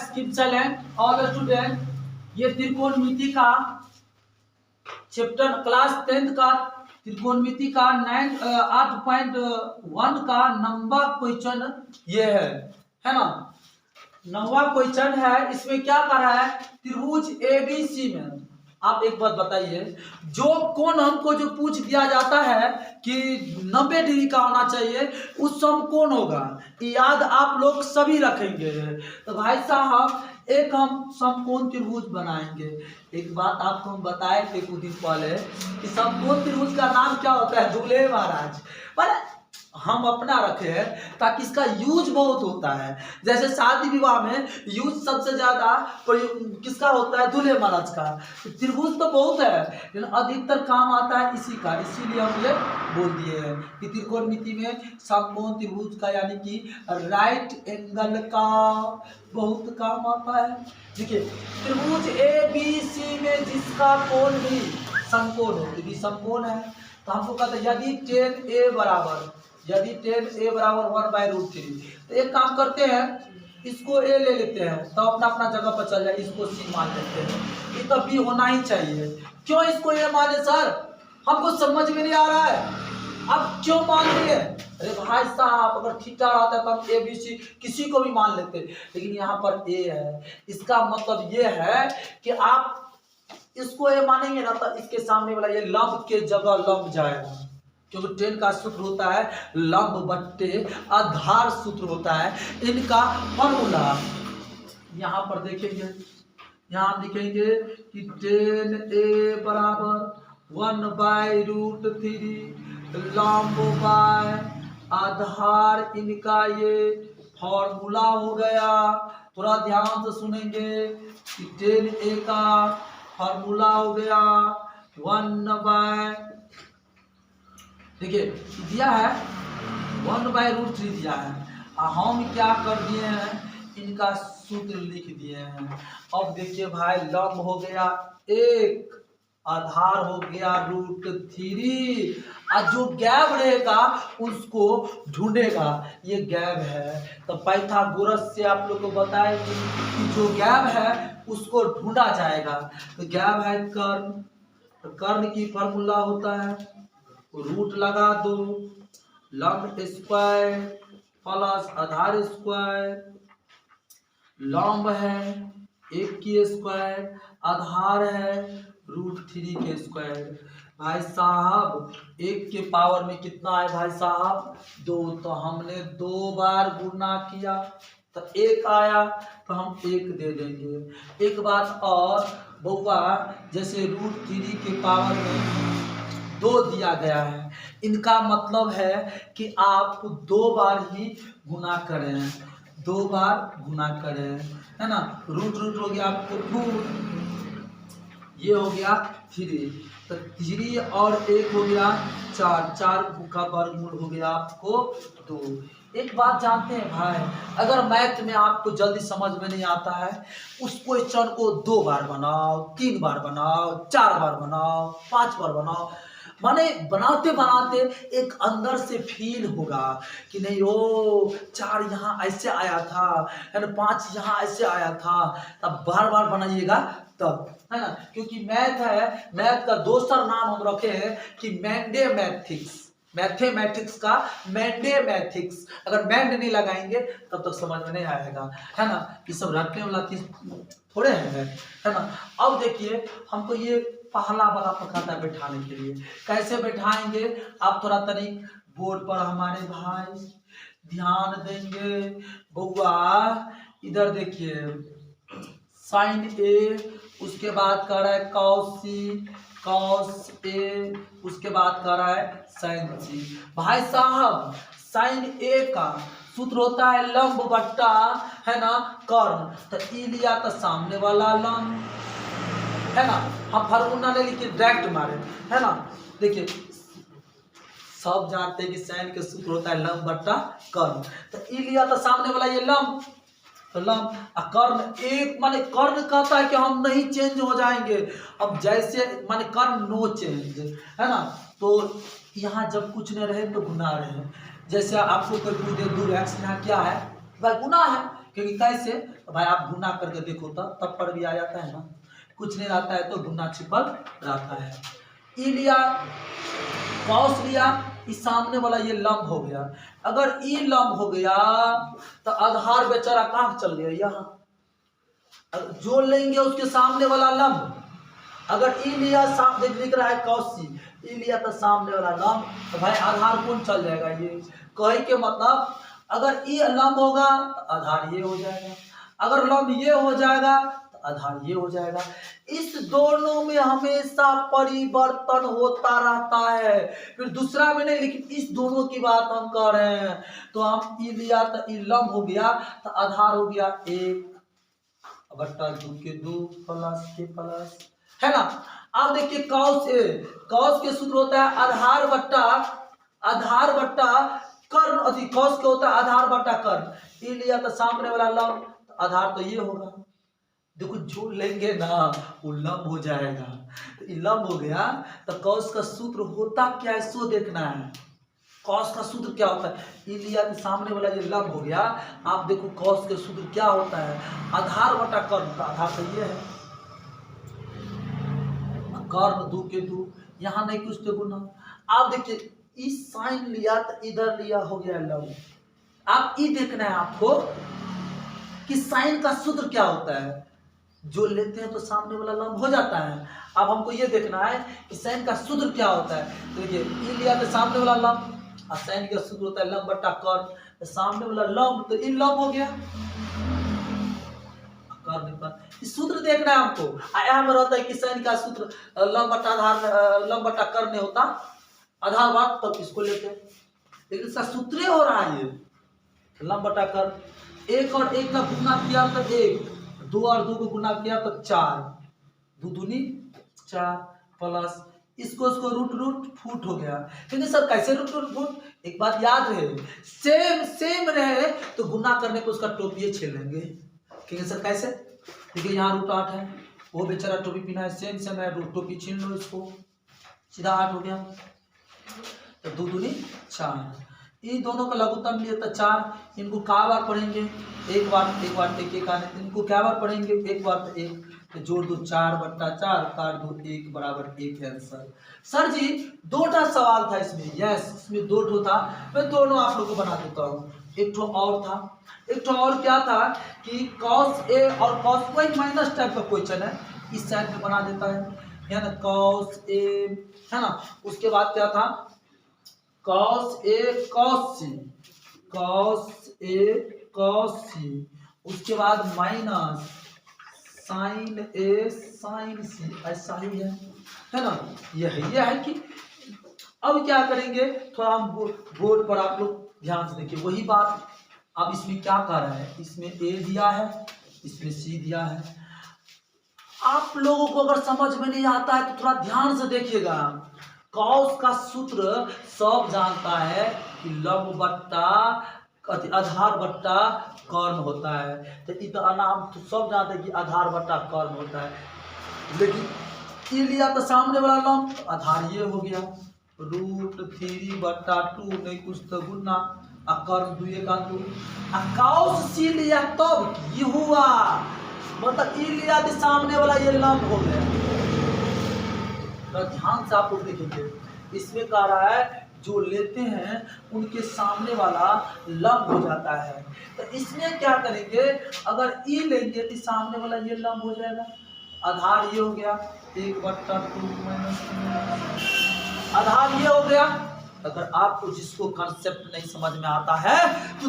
Relax keep silent all student. ये त्रिकोणमिति का chapter class 10th का त्रिकोणमिति का 8.1 का नंबर क्वेश्चन ये है ना। नंबर क्वेश्चन है। इसमें क्या कर रहा है, त्रिभुज एबीसी में आप एक बात बताइए, जो कोण हमको जो पूछ दिया जाता है कि 90 डिग्री का होना चाहिए, उस समकोण होगा, याद आप लोग सभी रखेंगे। तो भाई साहब एक हम समकोण त्रिभुज बनाएंगे। एक बात आपको हम बताए थे कुछ दिन पहले कि समकोण त्रिभुज का नाम क्या होता है, दूल्हे महाराज, पर हम अपना रखे हैं ताकि इसका यूज बहुत होता है। जैसे शादी विवाह में यूज सबसे ज्यादा किसका होता है, दूल्हे महाराज का। त्रिभुज तो बहुत है लेकिन अधिकतर काम आता है इसी का, इसीलिए हम ये बोल दिए हैं कि त्रिकोणमिति में समकोण त्रिभुज का यानी कि राइट एंगल का बहुत काम आता है। देखिए त्रिभुज ए बी सी में जिसका कोण भी समकोण हो, यदि समकोण है तो हमको कहते हैं यदि tan A बराबर 1/√3, तो एक काम करते हैं, इसको A ले लेते हैं तो अपना अपना जगह पर चल जाए, इसको C मान लेते हैं। ये तो B होना ही चाहिए। क्यों इसको A माने सर, हमको समझ में नहीं आ रहा है, अब क्यों मान लिए? अरे भाई साहब अगर थीटा रहता है तो हम A B C किसी को भी मान लेते, लेकिन यहाँ पर A है, इसका मतलब ये है कि आप इसको A मानेंगे ना तो इसके सामने वाला ये लंब के जगह लंब जाएगा, क्योंकि tan का सूत्र होता है लंब बट्टे आधार सूत्र होता है इनका फॉर्मूला। यहाँ पर देखेंगे, यहाँ हम लिखेंगे कि tan A बराबर 1/√3 लंब बाय आधार, इनका ये फॉर्मूला हो गया। थोड़ा ध्यान से सुनेंगे कि tan A का फॉर्मूला हो गया 1/, देखिए दिया है 1/√3 दिया है, हम क्या कर दिए हैं, इनका सूत्र लिख दिए हैं। अब देखिए भाई लंब हो गया 1, आधार हो गया √3, और जो गैप रहेगा उसको ढूंढेगा, ये गैप है। तो पाइथागोरस से आप लोग को बताए कि जो गैप है उसको ढूंढा जाएगा। तो गैप है कर्ण, तो कर्ण की फॉर्मूला होता है रूट लगा दो, लंब स्क्वायर प्लस आधार स्क्वायर, लंब है 1 की स्क्वायर, आधार है √3 के स्क्वायर। भाई साहब 1 के पावर में कितना है भाई साहब 2, तो हमने 2 बार गुना किया तो 1 आया, तो हम 1 दे देंगे। एक बात और बउआ, जैसे √3 के पावर में 2 दिया गया है, इनका मतलब है कि आप 2 बार ही गुना करें, 2 बार गुना करें, है ना। रूट हो गया आपको 2, ये हो गया 3, तो 3 और 1 हो गया 4, 4 का वर्गमूल हो गया आपको 2। एक बात जानते हैं भाई, अगर मैथ में आपको जल्दी समझ में नहीं आता है, उस क्वेश्चन को 2 बार बनाओ, 3 बार बनाओ, 4 बार बनाओ, 5 बार बनाओ, माने बनाते बनाते एक अंदर से फील होगा कि नहीं ओ 4 यहाँ ऐसे आया था, है ना, 5 यहाँ ऐसे आया था। तब बार बार बनाइएगा तब, है ना, क्योंकि मैथ है, मैथ का दूसरा नाम हम रखे हैं कि मैथमेटिक्स, मैथमेटिक्स का मैथमेटिक्स। अगर मैंड नहीं लगाएंगे तब तक समझ में नहीं आएगा, है ना। ये सब रटने वाला चीज थोड़े है ना। अब देखिए हमको ये पहला वाला पकाता है बैठाने के लिए, कैसे बैठाएंगे आप थोड़ा तनिक बोर्ड पर हमारे भाई ध्यान देंगे। बउआ इधर देखिए साइन ए, उसके बाद कर रहा है कॉस ए, उसके बाद कर रहा है साइन सी। भाई साहब साइन ए का सूत्र होता है लंब बट्टा, है ना, कर्ण, तो ई लिया तो सामने वाला लंब, है ना। हम फॉर्मूला नहीं लिखे डायरेक्ट मारे, है ना। देखिए सब जानते हैं कि साइन के सूत्र होता है लंब बट्टा कर्ण, तो ई लिया तो सामने वाला ये लंब, तो लंब, कर्ण एक माने कर्ण कहता है कि हम नहीं चेंज हो जाएंगे। अब जैसे माने कर्ण नो चेंज, है ना, तो यहाँ जब कुछ नहीं रहे तो गुना रहे। जैसे आपको कोई पूछे 2x यहाँ क्या है, भाई गुना है, क्योंकि कैसे, तो भाई आप गुना करके देखो तब पर भी आ जाता है ना, कुछ नहीं रहता है तो गुना ट्रिपल रहता है। ई लिया, कॉस लिया, इस सामने वाला ये लंब हो गया। अगर ई लंब हो गया तो आधार बेचारा कहाँ चल गया, यहाँ जोड़ लेंगे उसके सामने वाला लंब। अगर ई लिया, सामने लिख रहा है कॉस सी, ई लिया तो सामने वाला लंब, तो भाई आधार कौन चल जाएगा, ये कहे के मतलब अगर ई लंब होगा तो आधार ये हो जाएगा, अगर लंब ये हो जाएगा तो आधार ये हो जाएगा। इस दोनों में हमेशा परिवर्तन होता रहता है, फिर दूसरा में नहीं, लेकिन इस दोनों की बात हम कर रहे हैं। तो हम ई लिया तो ई लंब हो गया तो आधार हो गया 1/2 प्लस के प्लस, है ना। अब देखिए कॉस ए, कॉस के सूत्र होता है आधार बट्टा कर्ण, अति कॉस के होता है आधार बट्टा कर्ण। ई लिया तो सामने वाला लंब, तो आधार तो ये होगा, देखो जोड़ लेंगे ना वो लंब हो जाएगा। तो ये लंब हो गया तो कॉस का सूत्र होता क्या है सो देखना है। कॉस का सूत्र क्या होता है, ई लिया तो सामने वाला ये लंब हो गया। आप देखो कॉस के सूत्र क्या होता है, आधार बटा कर्ण, का आधार तो ये है, कर्ण 2 के 2, यहाँ नहीं कुछ तो गुना। आप देखिए इस साइन लिया तो इधर लिया हो गया लंब। आप ई देखना है आपको कि साइन का सूत्र क्या होता है, जो लेते हैं तो सामने वाला लंब हो जाता है। अब हमको ये देखना है कि साइन का सूत्र क्या होता है। तो देखिए ई लिया तो सामने वाला लंब, और साइन का सूत्र होता है लंब बटा कर्ण, तो सामने वाला लंब तो ई लंब हो गया कर्ण पर। इस सूत्र देखना है हमको। यहाँ में रहता है कि साइन का सूत्र लंब बटा आधार, लंब बटा कर्ण नहीं होता, आधार बात तब तो इसको लेते हैं, लेकिन इसका सूत्र हो रहा है ये लंब बटा कर्ण। 1 और 1 का गुना किया तो 1, 2 और 2 को गुना किया तो 4, 2 दूनी 4 प्लस इसको रूट फुट हो गया। क्योंकि सर कैसे रूट फुट, एक बात याद रहे, सेम रहे तो गुना करने को उसका टोपिए छीन लेंगे। क्योंकि सर कैसे, देखिए यहाँ √8 है, वो बेचारा टोपी पहना है, सेम है, टोपी छीन लो इसको, सीधा 8 हो गया। तो 2 दूनी 4, इन दोनों का लघुत्तम लिए तो 4, इनको क्या बार पढ़ेंगे, एक बार एक आने, इनको क्या बार पढ़ेंगे, एक बार तो 1, तो जोड़ दो 4/4, काट दो 1 बराबर 1 है आंसर। सर जी 2 सवाल था इसमें, यस इसमें 2 था, मैं दोनों आप लोगों को बना देता हूँ। एक और था, एक और क्या था कि cos A और cos, कोई माइनस टाइप का क्वेश्चन है, इस साइड में बना देता है ना, cos A है ना। उसके बाद क्या था, cos A cos C, cos A cos C, उसके बाद minus sin A sin C, ऐसा ही है ना। यह है कि अब क्या करेंगे, थोड़ा हम बोर्ड पर आप लोग ध्यान से देखिए वही बात। अब इसमें क्या कर रहा है, इसमें A दिया है, इसमें C दिया है। आप लोगों को अगर समझ में नहीं आता है तो थोड़ा ध्यान से देखिएगा। कॉस का सूत्र सब जानता है कि लंब बट्टा आधार बट्टा कर्ण होता है, तो इतना हम तो सब जानते हैं कि आधार बट्टा कर्ण होता है। लेकिन ये लिया तो सामने वाला लंब, तो आधार ये हो गया √3/2, नहीं कुछ तो गुना, कर्ण 2 का 2, cos C लिया तब ये हुआ, मतलब ई लिया तो सामने वाला ये लंब हो गया। तो ध्यान से आप लोग देखेंगे, इसमें कह रहा है जो लेते हैं उनके सामने वाला लंब हो जाता है। तो इसमें क्या करेंगे, अगर ई लेंगे तो सामने वाला ये लंब हो जाएगा, आधार ये हो गया 1/2 माइनस, आधार ये हो गया। अगर आपको जिसको कॉन्सेप्ट नहीं समझ में आता है तो